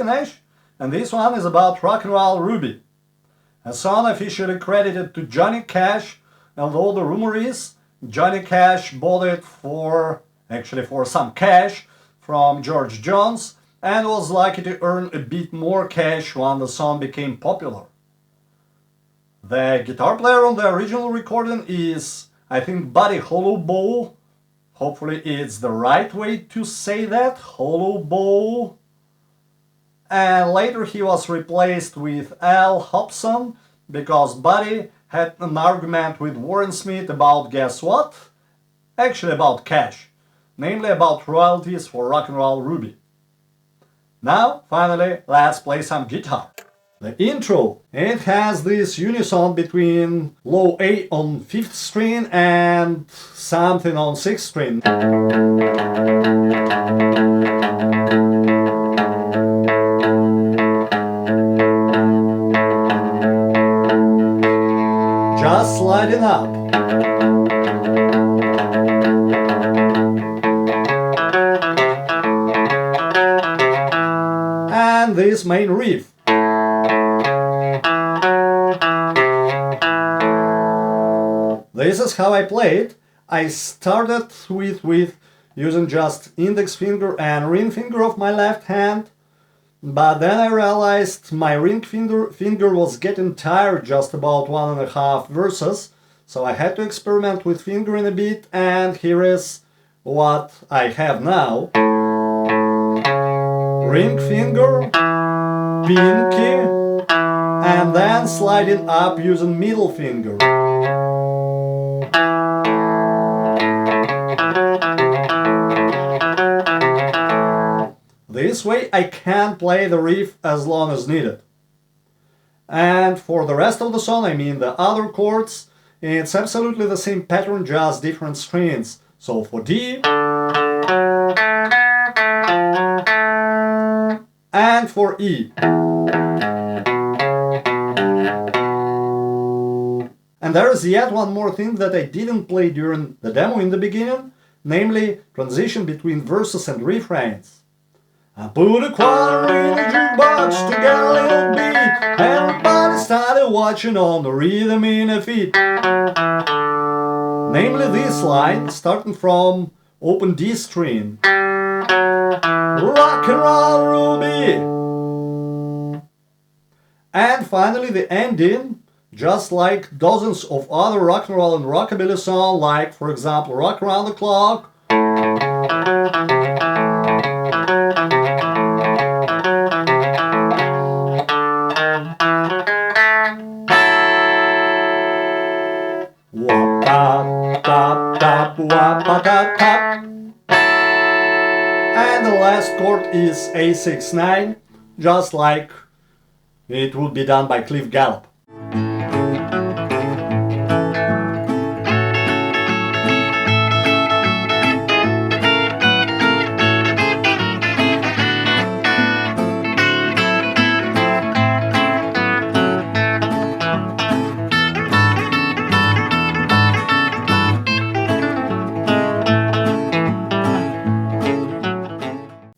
kpnash, and this one is about Rock and Roll Ruby, a song officially credited to Johnny Cash, although the rumor is Johnny Cash bought it for some cash from George Jones and was lucky to earn a bit more cash when the song became popular. The guitar player on the original recording is, I think, Buddy Hollowbow. Hopefully it's the right way to say that, Hollowbow. And later he was replaced with Al Hobson because Buddy had an argument with Warren Smith about, guess what? Actually about cash, namely about royalties for Rock and Roll Ruby. Now, finally, let's play some guitar. The intro, it has this unison between low A on 5th string and something on 6th string. Just sliding up. And this main riff. This is how I play it. I started with using just index finger and ring finger of my left hand, but then I realized my ring finger was getting tired just about 1.5 verses, so I had to experiment with fingering a bit, and here is what I have now. Ring finger, pinky, and then sliding up using middle finger. This way I can play the riff as long as needed. And for the rest of the song, I mean the other chords, it's absolutely the same pattern, just different strings. So for D, and for E. And there is yet one more thing that I didn't play during the demo in the beginning, namely transition between verses and refrains. I put a quarter in the jukebox to get a little beat. Everybody started watching on the rhythm in a feet. Namely this line, starting from open D string. Rock and roll Ruby. And finally the ending, just like dozens of other rock and roll and rockabilly songs, like for example Rock Around the Clock, and the last chord is A6-9, just like it would be done by Cliff Gallup.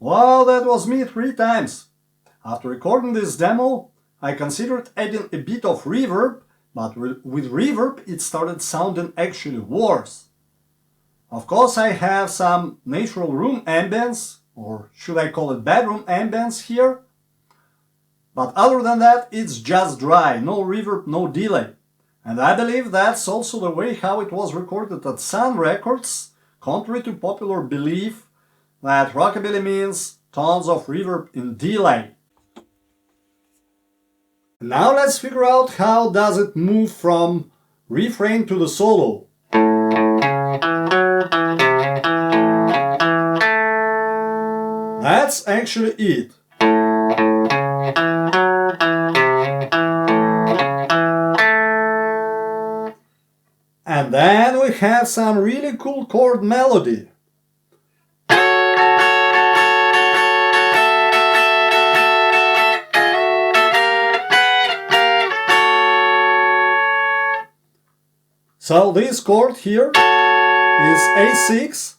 Well, that was me 3 times. After recording this demo, I considered adding a bit of reverb, but with reverb it started sounding actually worse. Of course, I have some natural room ambience, or should I call it bedroom ambience here, but other than that it's just dry, no reverb, no delay. And I believe that's also the way how it was recorded at Sun Records, contrary to popular belief that rockabilly means tons of reverb in delay. Now let's figure out how does it move from refrain to the solo. That's actually it. And then we have some really cool chord melody. So this chord here is A6,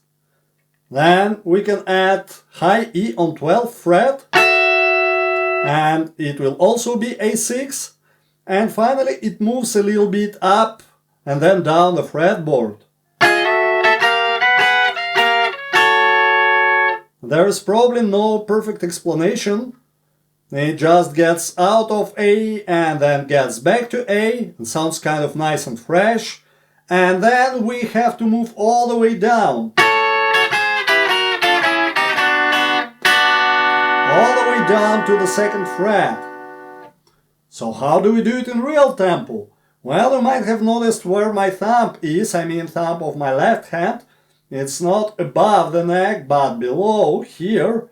then we can add high E on 12th fret, and it will also be A6, and finally it moves a little bit up and then down the fretboard. There is probably no perfect explanation. It just gets out of A and then gets back to A and sounds kind of nice and fresh. And then we have to move all the way down. All the way down to the 2nd fret. So how do we do it in real tempo? Well, you might have noticed where my thumb is, I mean thumb of my left hand. It's not above the neck, but below, here.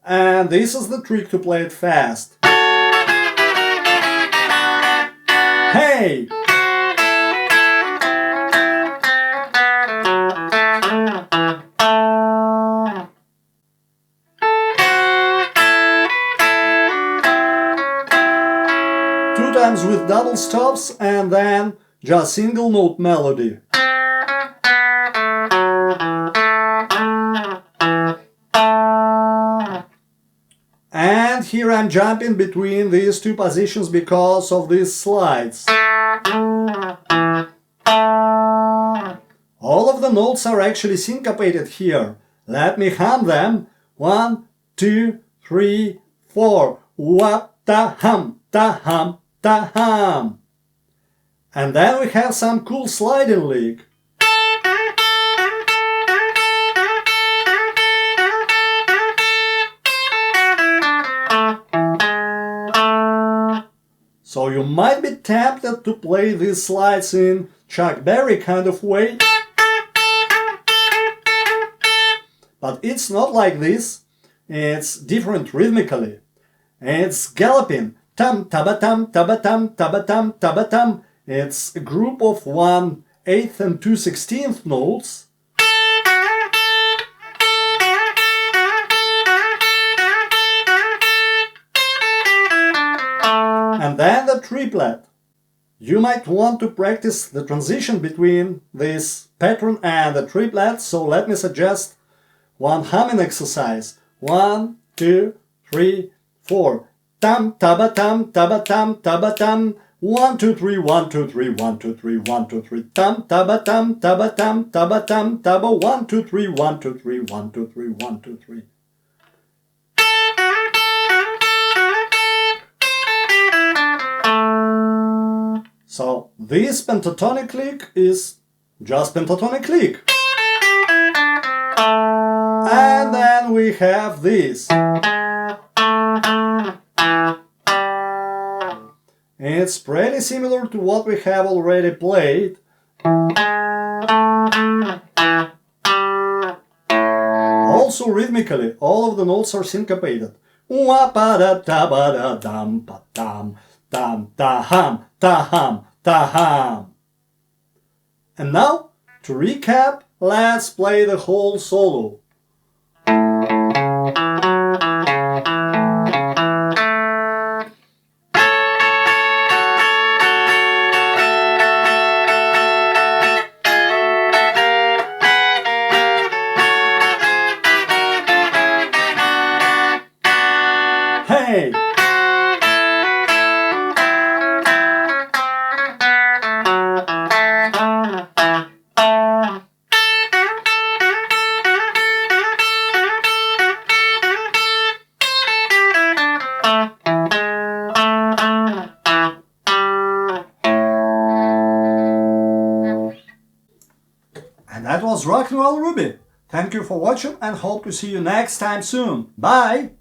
And this is the trick to play it fast. Hey! Two times with double stops and then just single note melody. And here I'm jumping between these two positions because of these slides. All of the notes are actually syncopated here. Let me hum them. 1, 2, 3, 4. Wap ta hum ta hum ta hum. And then we have some cool sliding lick. So you might be tempted to play these slides in Chuck Berry kind of way. But it's not like this. It's different rhythmically. It's galloping. Tam tabatam tabatam tabatam tabatam. It's a group of 1/8 and 2/16 notes. And then the triplet. You might want to practice the transition between this pattern and the triplet, so let me suggest one humming exercise. 1, 2, 3, 4. Tam taba tam taba tam taba tam. 1, 2, 3, 1, 2, 3, 1, 2, 3, 1, 2, 3. Tam taba tam taba tam taba tam taba. 1, 2, 3, 1, 2, 3, 1, 2, 3, 1, 2, 3. So this pentatonic lick is just pentatonic lick. And then we have this. It's pretty similar to what we have already played. Also rhythmically, all of the notes are syncopated. Wa-pa-da-da-ba-da-dam-pa-dam, dam-ta-ham, ta-ham, ta-ham. And now, to recap, let's play the whole solo. Hey! And that was Rock and Roll Ruby. Thank you for watching and hope to see you next time soon. Bye!